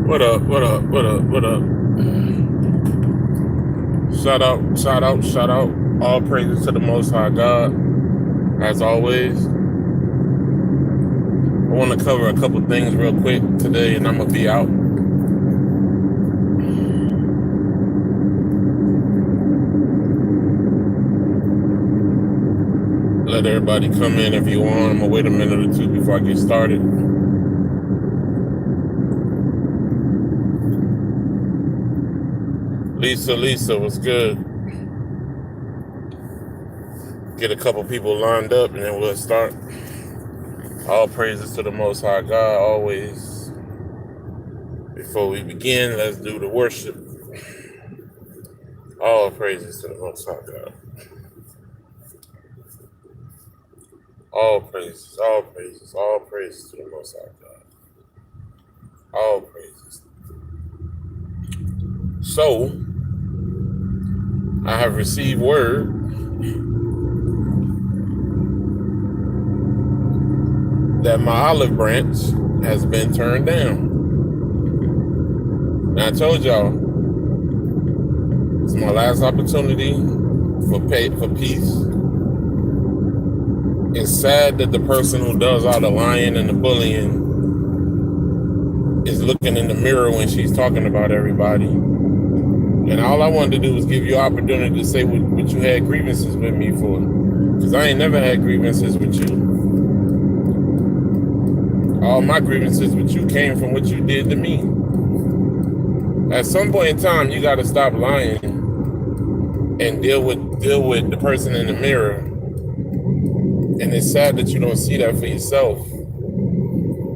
What up? What up? What up? What up? Shout out, shout out, shout out. All praises to the Most High God. As always, I want to cover a couple things real quick today, and I'm gonna be out. Let everybody come in if you want. I'm gonna wait a minute or two before I get started. Lisa, what's good? Get a couple people lined up, and then we'll start. All praises to the Most High God, always. Before we begin, let's do the worship. All praises to the Most High God. All praises, all praises, all praises to the Most High God. All praises. So, I have received word that my olive branch has been turned down. And I told y'all, it's my last opportunity for peace. It's sad that the person who does all the lying and the bullying is looking in the mirror when she's talking about everybody. And all I wanted to do was give you an opportunity to say what you had grievances with me for. Because I ain't never had grievances with you. All my grievances with you came from what you did to me. At some point in time, you got to stop lying and deal with the person in the mirror. And it's sad that you don't see that for yourself.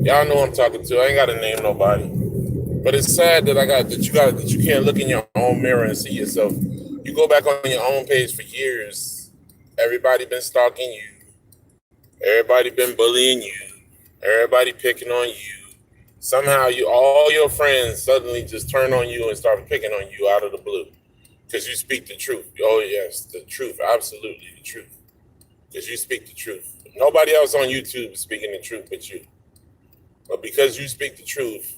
Y'all know I'm talking to. I ain't got to name nobody. But it's sad that you can't look in your own mirror and see yourself. You go back on your own page for years. Everybody been stalking you. Everybody been bullying you. Everybody picking on you. Somehow all your friends suddenly just turn on you and start picking on you out of the blue. Because you speak the truth. Oh yes, the truth. Absolutely the truth. Because you speak the truth. Nobody else on YouTube is speaking the truth but you. But because you speak the truth,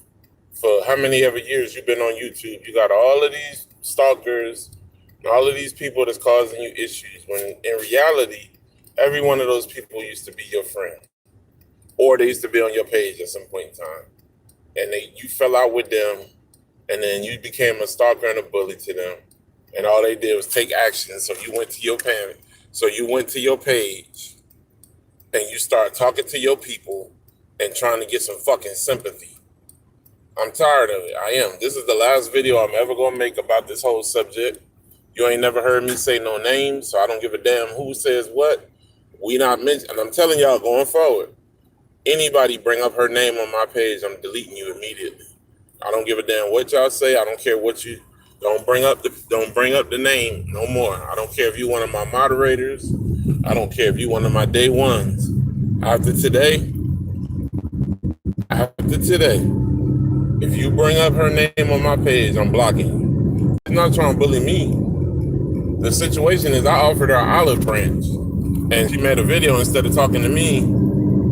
for how many ever years you've been on YouTube, you got all of these stalkers and all of these people that's causing you issues. When in reality, every one of those people used to be your friend. Or they used to be on your page at some point in time. And you fell out with them, and then you became a stalker and a bully to them. And all they did was take action. So you went to your parent. So you went to your page and you start talking to your people and trying to get some fucking sympathy. I'm tired of it. I am. This is the last video I'm ever going to make about this whole subject. You ain't never heard me say no names, so I don't give a damn who says what. We not mentioned. And I'm telling y'all going forward, anybody bring up her name on my page, I'm deleting you immediately. I don't give a damn what y'all say. I don't care what you don't bring up the name no more. I don't care if you one of my moderators. I don't care if you one of my day ones. After today, if you bring up her name on my page, I'm blocking you. She's not trying to bully me. The situation is I offered her an olive branch and she made a video instead of talking to me.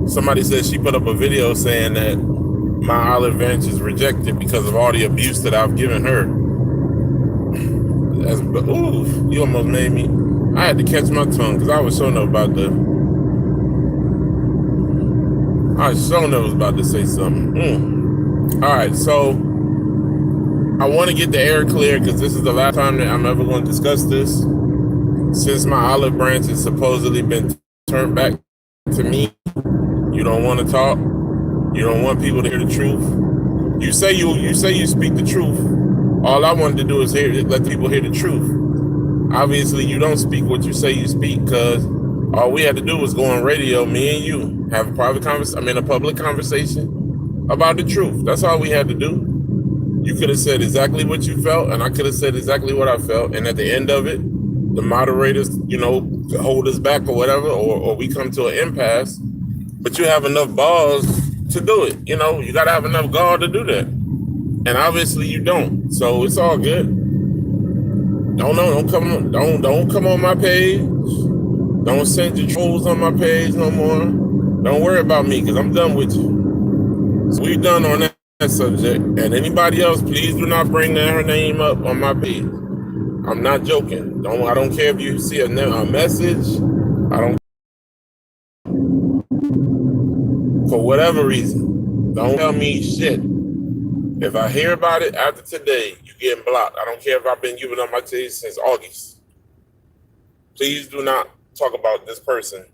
Somebody said she put up a video saying that my olive branch is rejected because of all the abuse that I've given her. Ooh, you almost made me. I had to catch my tongue because I was so nervous about to say something. All right, so I want to get the air clear because this is the last time that I'm ever going to discuss this. Since my olive branch has supposedly been turned back to me, you don't want to talk. You don't want people to hear the truth. You say you speak the truth. All I wanted to do is let people hear the truth. Obviously, you don't speak what you say you speak because all we had to do was go on radio, me and you, have a public conversation about the truth. That's all we had to do. You could have said exactly what you felt, and I could have said exactly what I felt. And at the end of it, the moderators, hold us back or whatever, or we come to an impasse. But you have enough balls to do it. You got to have enough gall to do that. And obviously you don't. So it's all good. Don't come on my page. Don't send your trolls on my page no more. Don't worry about me because I'm done with you. So we done on that. that subject. And anybody else, please do not bring her name up on my page. I'm not joking. I don't care if you see a message. I don't, for whatever reason. Don't tell me shit. If I hear about it after today, you getting blocked. I don't care if I've been giving up my page since August. Please do not talk about this person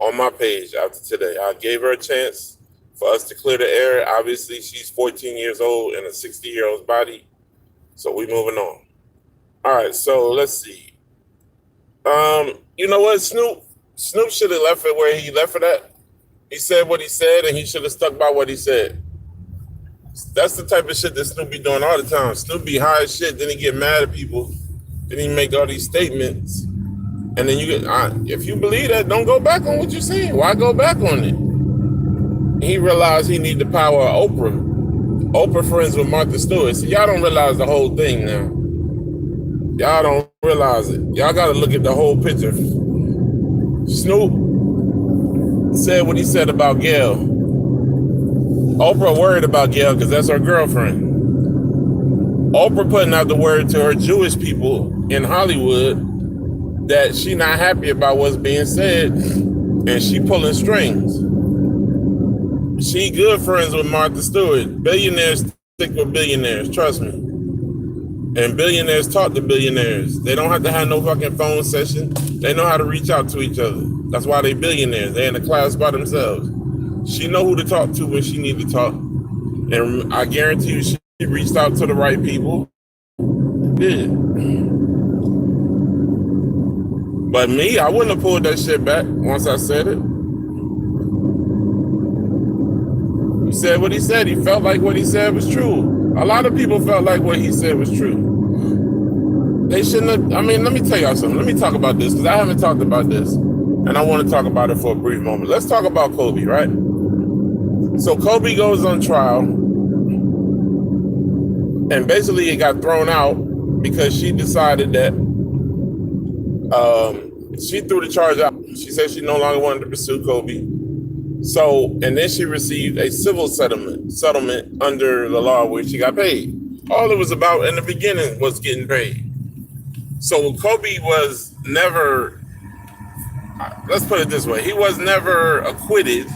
on my page after today. I gave her a chance for us to clear the air. Obviously, she's 14 years old in a 60-year-old's body. So we moving on. All right, so let's see. You know what, Snoop should have left it where he left it at. He said what he said, and he should have stuck by what he said. That's the type of shit that Snoop be doing all the time. Snoop be high as shit, then he get mad at people, then he make all these statements, and then you get. If you believe that, don't go back on what you're saying. Why go back on it? He realized he need the power of Oprah. Oprah friends with Martha Stewart. So y'all don't realize the whole thing now. Y'all don't realize it. Y'all got to look at the whole picture. Snoop said what he said about Gayle. Oprah worried about Gayle because that's her girlfriend. Oprah putting out the word to her Jewish people in Hollywood that she not happy about what's being said, and she pulling strings. She good friends with Martha Stewart. Billionaires stick with billionaires, trust me. And billionaires talk to billionaires. They don't have to have no fucking phone session. They know how to reach out to each other. That's why they billionaires. They're in a class by themselves. She know who to talk to when she need to talk. And I guarantee you she reached out to the right people. Did. But me, I wouldn't have pulled that shit back once I said it. He said what he said. He felt like what he said was true. A lot of people felt like what he said was true. They shouldn't have. I mean, let me tell y'all something. Let me talk about this because I haven't talked about this. And I want to talk about it for a brief moment. Let's talk about Kobe, right? So Kobe goes on trial, and basically it got thrown out because she decided that she threw the charge out. She said she no longer wanted to pursue Kobe. So, and then she received a civil settlement under the law where she got paid. All it was about in the beginning was getting paid. So Kobe was never, let's put it this way, he was never acquitted,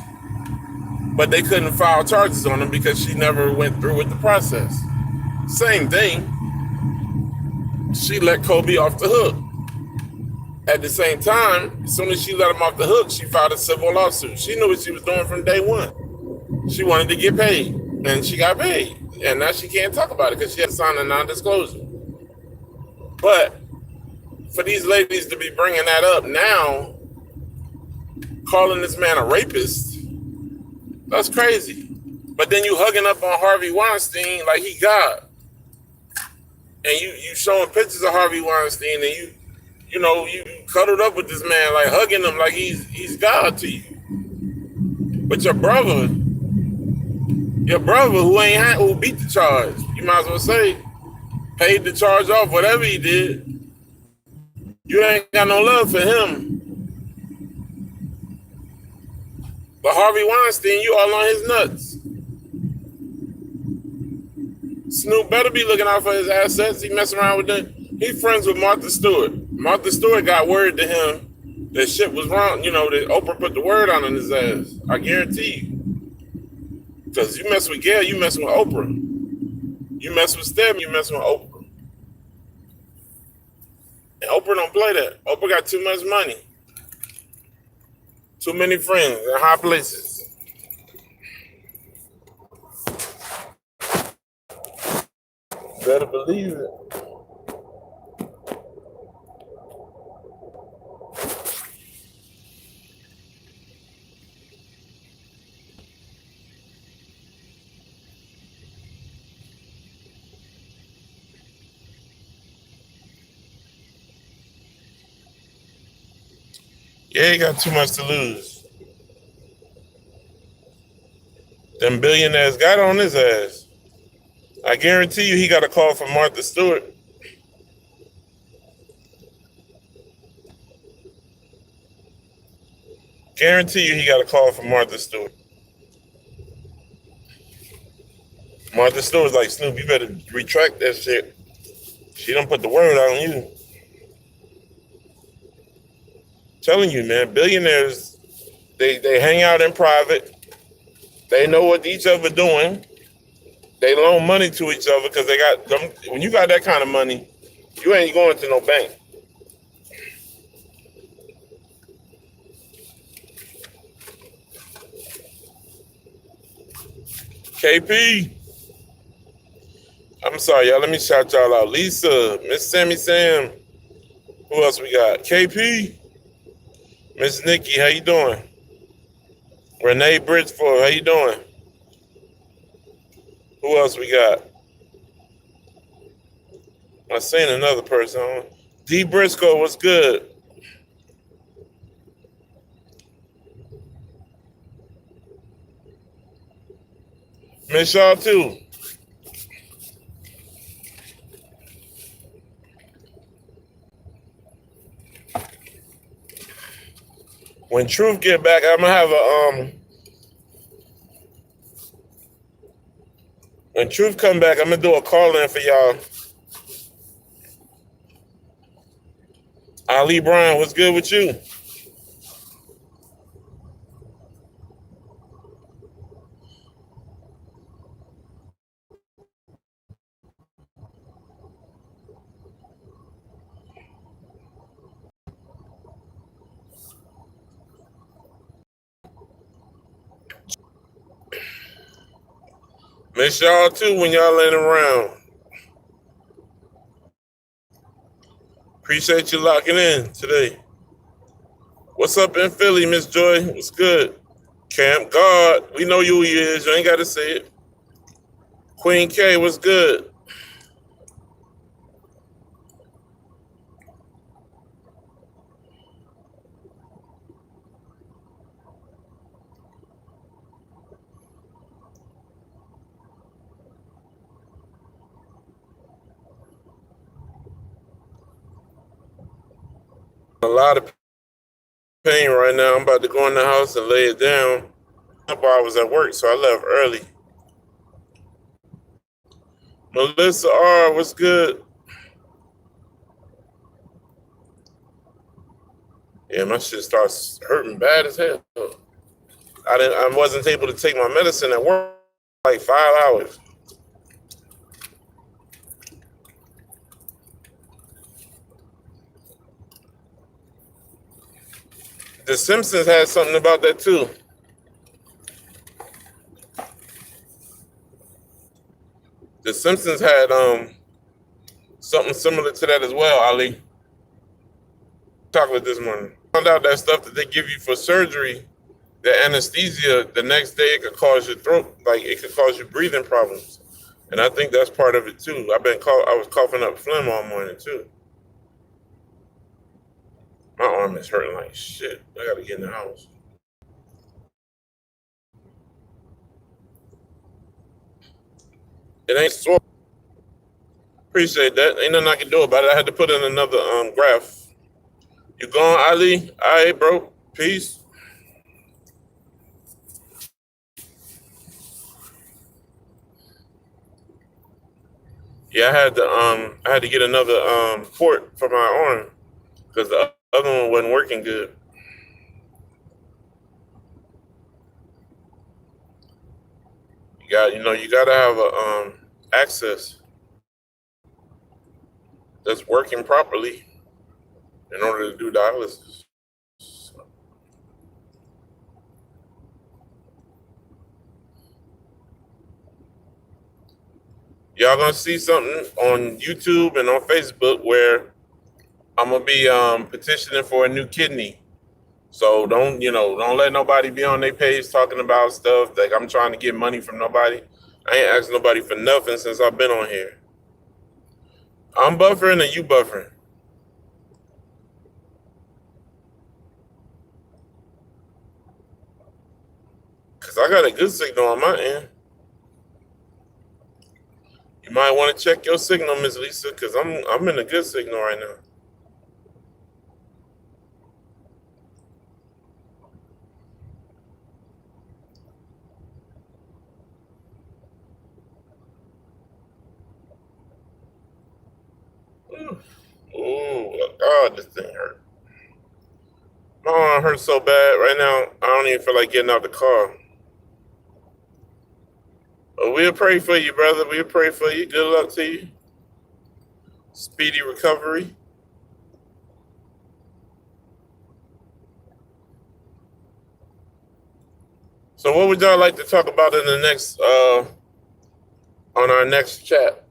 but they couldn't file charges on him because she never went through with the process. Same thing. She let Kobe off the hook. At the same time, as soon as she let him off the hook, she filed a civil lawsuit. She knew what she was doing from day one. She wanted to get paid, and she got paid. And now she can't talk about it because she had to sign a non-disclosure. But for these ladies to be bringing that up now, calling this man a rapist, that's crazy. But then you hugging up on Harvey Weinstein like he God. And you showing pictures of Harvey Weinstein, and you cuddled up with this man, like hugging him like he's God to you. But your brother who beat the charge, you might as well say, paid the charge off, whatever he did. You ain't got no love for him. But Harvey Weinstein, you all on his nuts. Snoop better be looking out for his assets. He messing around with them. He friends with Martha Stewart. Martha Stewart got word to him that shit was wrong. You know, that Oprah put the word on his ass. I guarantee you. Because you mess with Gayle, you messing with Oprah. You mess with Stem, you messing with Oprah. And Oprah don't play that. Oprah got too much money. Too many friends in high places. Better believe it. Yeah, he got too much to lose. Them billionaires got on his ass. I guarantee you he got a call from Martha Stewart. Guarantee you he got a call from Martha Stewart. Martha Stewart's like, Snoop, you better retract that shit. She don't put the word out on you. Telling you, man, billionaires, they hang out in private. They know what each other doing. They loan money to each other because they got them. When you got that kind of money, you ain't going to no bank. KP, I'm sorry, y'all. Let me shout y'all out. Lisa, Miss Sammy Sam. Who else we got? KP, Miss Nikki, how you doing? Renee Bridgeford, how you doing? Who else we got? I seen another person. D Briscoe, what's good? Miss y'all too. When Truth get back, I'm gonna have a When Truth come back, I'm gonna do a call in for y'all. Ali Brown, what's good with you? Miss y'all too when y'all ain't around. Appreciate you locking in today. What's up in Philly, Miss Joy? What's good? Camp God, we know you is. You ain't got to say it. Queen K, what's good? A lot of pain right now. I'm about to go in the house and lay it down. I was at work, so I left early. Melissa R, what's good? Yeah, my shit starts hurting bad as hell. I wasn't able to take my medicine at work like 5 hours. The Simpsons had something about that too. The Simpsons had something similar to that as well, Ali. Chocolate this morning. Found out that stuff that they give you for surgery, the anesthesia, the next day it could cause your throat, like it could cause you breathing problems. And I think that's part of it too. I was coughing up phlegm all morning too. My arm is hurting like shit. I gotta get in the house. It ain't sore. Appreciate that. Ain't nothing I can do about it. I had to put in another graph. You gone, Ali? All right, bro. Peace. Yeah, I had to get another port for my arm because the other one wasn't working good. You gotta have a access that's working properly in order to do dialysis. Y'all gonna see something on YouTube and on Facebook where I'm gonna be petitioning for a new kidney. So don't let nobody be on their page talking about stuff like I'm trying to get money from nobody. I ain't asked nobody for nothing since I've been on here. I'm buffering or you buffering? Cause I got a good signal on my end. You might want to check your signal, Miss Lisa, cause I'm in a good signal right now. Ooh, God, this thing hurt. Oh, it hurts so bad right now. I don't even feel like getting out the car. But we'll pray for you, brother. We'll pray for you. Good luck to you. Speedy recovery. So, what would y'all like to talk about in the next on our next chat?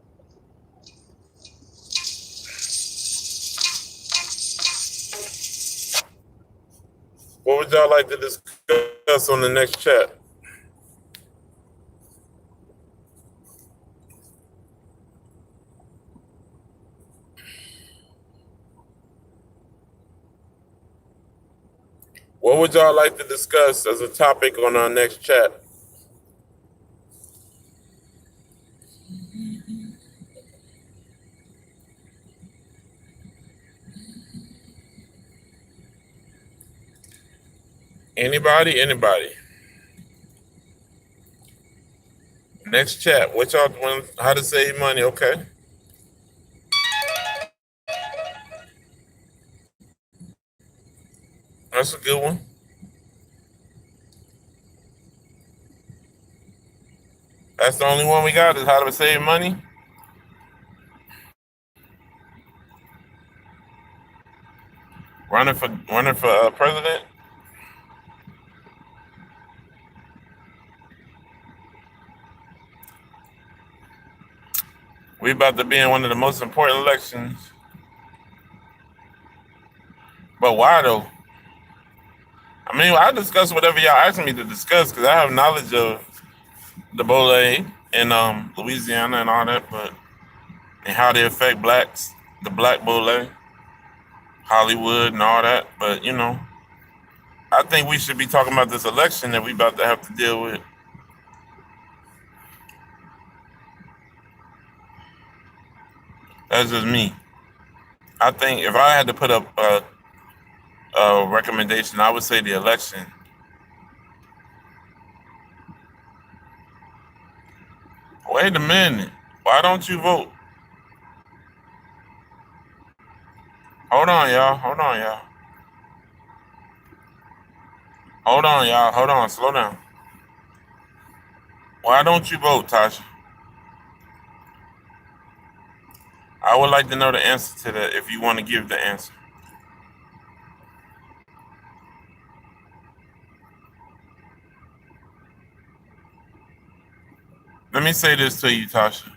What would y'all like to discuss on the next chat? What would y'all like to discuss as a topic on our next chat? Anybody? Anybody? Next chat. What y'all want? How to save money? Okay, that's a good one. That's the only one we got is how to save money. Running for president. We about to be in one of the most important elections. But why though? I mean, I discuss whatever y'all asking me to discuss because I have knowledge of the Bole in Louisiana and all that, but and how they affect blacks, the Black Bole, Hollywood, and all that. But I think we should be talking about this election that we about to have to deal with. That's just me. I think if I had to put up a recommendation, I would say the election. Wait a minute. Why don't you vote? Hold on, y'all. Hold on, y'all. Hold on, y'all. Hold on. Slow down. Why don't you vote, Tasha? I would like to know the answer to that if you want to give the answer. Let me say this to you, Tasha,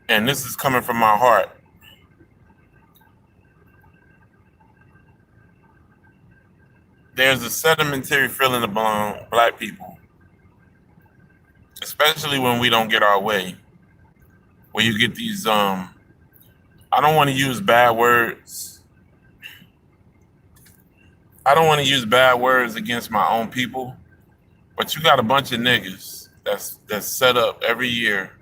and this is coming from my heart. There's a sedimentary feeling among black people, especially when we don't get our way. Where you get these I don't want to use bad words. I don't want to use bad words against my own people, but you got a bunch of niggas that's set up every year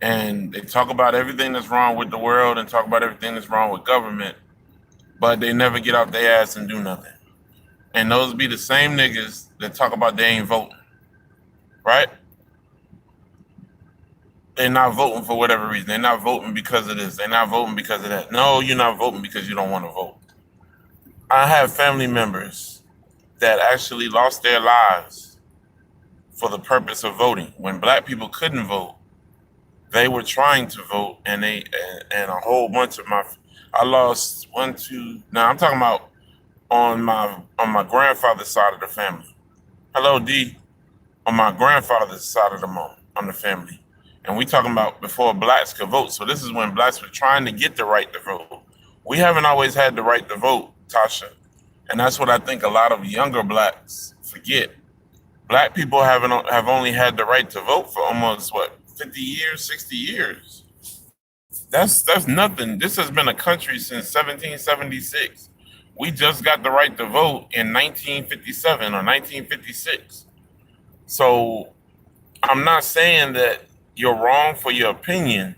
and they talk about everything that's wrong with the world and talk about everything that's wrong with government, but they never get off their ass and do nothing. And those be the same niggas that talk about they ain't voting, right? They're not voting for whatever reason. They're not voting because of this. They're not voting because of that. No, you're not voting because you don't want to vote. I have family members that actually lost their lives for the purpose of voting. When black people couldn't vote, they were trying to vote, and and a whole bunch of I lost one, two. Now I'm talking about on my grandfather's side of the family. Hello, D. On my grandfather's side of on the family, and we talking about before blacks could vote. So this is when blacks were trying to get the right to vote. We haven't always had the right to vote, Tasha, and that's what I think a lot of younger blacks forget. Black people have only had the right to vote for almost what 50 years, 60 years. That's nothing. This has been a country since 1776. We just got the right to vote in 1957 or 1956. So I'm not saying that you're wrong for your opinion.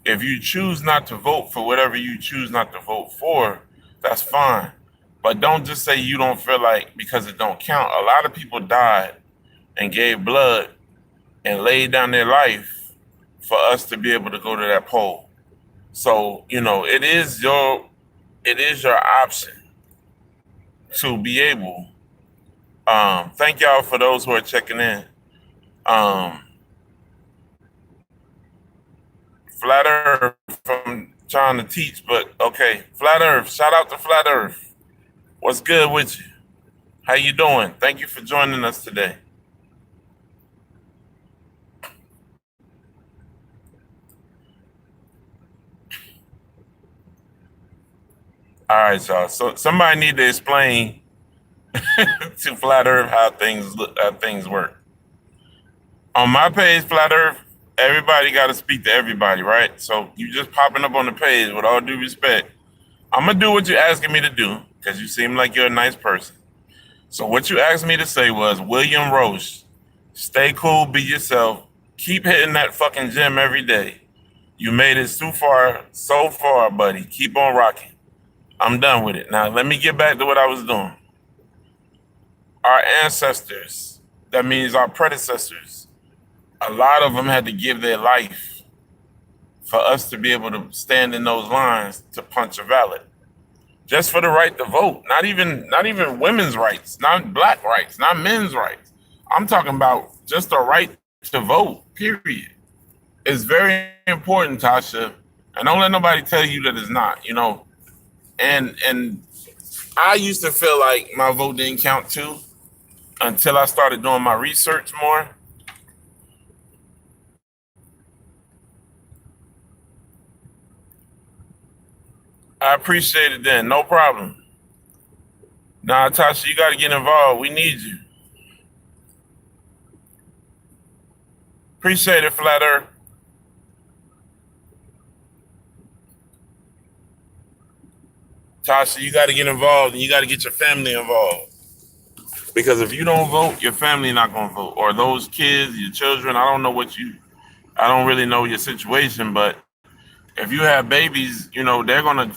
If you choose not to vote for whatever you choose not to vote for, that's fine. But don't just say you don't feel like because it don't count. A lot of people died and gave blood and laid down their life for us to be able to go to that poll. So, it is your option to be able. Thank y'all for those who are checking in. Um, Flat Earth from trying to teach, but okay. Flat Earth, shout out to Flat Earth. What's good with you? How you doing? Thank you for joining us today. All right, y'all. So somebody need to explain to Flat Earth how things work. On my page, Flat Earth, everybody got to speak to everybody, right? So you just popping up on the page. With all due respect, I'm gonna do what you're asking me to do because you seem like you're a nice person. So what you asked me to say was, William Roche, stay cool, be yourself, keep hitting that fucking gym every day. You made it so far, buddy. Keep on rocking. I'm done with it. Now let me get back to what I was doing. Our ancestors, that means our predecessors, a lot of them had to give their life for us to be able to stand in those lines to punch a ballot. Just for the right to vote. Not even women's rights, not black rights, not men's rights. I'm talking about just the right to vote, period. It's very important, Tasha. And don't let nobody tell you that it's not. And I used to feel like my vote didn't count too until I started doing my research more. I appreciate it then. No problem. Now, Tasha, you got to get involved. We need you. Appreciate it, Flat Earth. Tasha, you got to get involved and you got to get your family involved. Because if you don't vote, your family not going to vote. Or those kids, your children, I don't really know your situation, but if you have babies, they're going to